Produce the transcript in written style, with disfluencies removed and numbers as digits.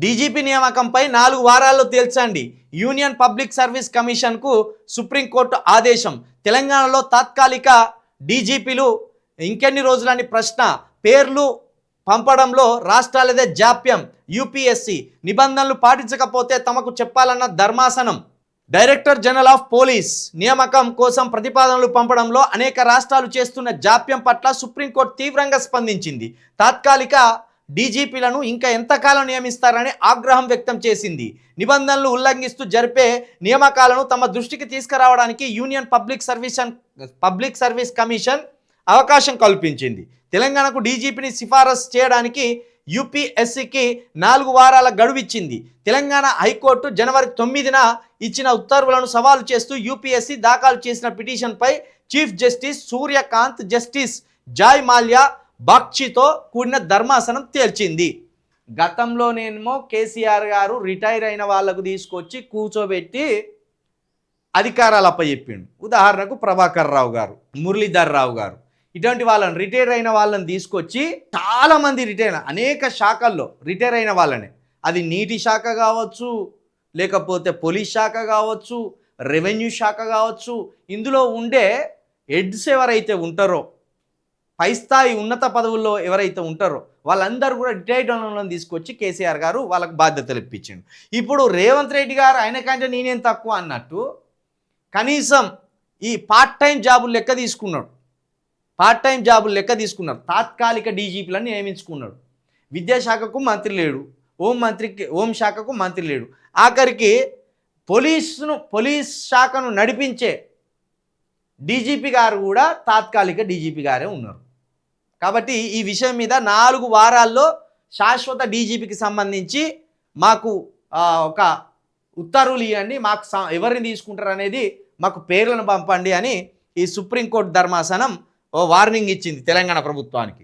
DGP నియామకంపై 4 వారాల్లో తేల్చండి. Union public service కమిషన్కు supreme court ఆదేశం. తెలంగాణలో తాత్కాలిక డీజీపీలు ఇంకెన్ని రోజులని ప్రశ్న. పేర్లు పంపడంలో రాష్ట్రాలదే జాప్యం. యూపీఎస్సీ నిబంధనలు పాటించకపోతే తమకు చెప్పాలన్న ధర్మాసనం. డైరెక్టర్ జనరల్ ఆఫ్ పోలీస్ నియామకం కోసం ప్రతిపాదనలు పంపడంలో అనేక రాష్ట్రాలు చేస్తున్న జాప్యం పట్ల సుప్రీంకోర్టు తీవ్రంగా స్పందించింది. తాత్కాలిక డీజీపీలను ఇంకా ఎంతకాలం నియమిస్తారని ఆగ్రహం వ్యక్తం చేసింది. నిబంధనలు ఉల్లంఘిస్తూ జరిపే నియామకాలను తమ దృష్టికి తీసుకురావడానికి యూనియన్ పబ్లిక్ సర్వీస్ కమిషన్ అవకాశం కల్పించింది. తెలంగాణకు డీజీపీని సిఫారసు చేయడానికి యూపీఎస్సీకి 4 వారాల గడువు ఇచ్చింది. తెలంగాణ హైకోర్టు జనవరి 9న ఇచ్చిన ఉత్తర్వులను సవాలు చేస్తూ యూపీఎస్సీ దాఖలు చేసిన పిటిషన్పై chief justice Surya Kant, justice Joymalya బాగ్చితో కూడిన ధర్మాసనం తేల్చింది. గతంలోనేమో కేసీఆర్ గారు రిటైర్ అయిన వాళ్లకు తీసుకొచ్చి కూర్చోబెట్టి అధికారాలు అప్పచెప్పిండు. ఉదాహరణకు ప్రభాకర్ రావు గారు, మురళీధర్ రావు గారు, ఇటువంటి వాళ్ళని రిటైర్ అయిన వాళ్ళని తీసుకొచ్చి చాలామంది అనేక శాఖల్లో రిటైర్ అయిన వాళ్ళనే, అది నీటి శాఖ కావచ్చు, లేకపోతే పోలీస్ శాఖ కావచ్చు, రెవెన్యూ శాఖ కావచ్చు, ఇందులో ఉండే హెడ్స్ ఎవరైతే ఉంటారో, పై స్థాయి ఉన్నత పదవుల్లో ఎవరైతే ఉంటారో వాళ్ళందరూ కూడా రిటైర్డ్ వాళ్ళని తీసుకొచ్చి కేసీఆర్ గారు వాళ్ళకి బాధ్యతలు ఇప్పించిండు. ఇప్పుడు రేవంత్ రెడ్డి గారు ఆయన కంటే నేనేం తక్కువ అన్నట్టు కనీసం ఈ పార్ట్ టైం జాబులు లెక్క తీసుకున్నాడు. తాత్కాలిక డీజీపీలను నియమించుకున్నాడు. విద్యాశాఖకు మంత్రి లేడు, హోంశాఖకు మంత్రి లేడు, ఆఖరికి పోలీస్ శాఖను నడిపించే డీజీపీ గారు కూడా తాత్కాలిక డీజీపీ గారే ఉన్నారు. కాబట్టి ఈ విషయం మీద 4 వారాల్లో శాశ్వత డీజీపీకి సంబంధించి మాకు ఒక ఉత్తర్వులు ఇవ్వండి, మాకు ఎవరిని తీసుకుంటారు అనేది మాకు పేర్లను పంపండి అని ఈ సుప్రీంకోర్టు ధర్మాసనం వార్నింగ్ ఇచ్చింది తెలంగాణ ప్రభుత్వానికి.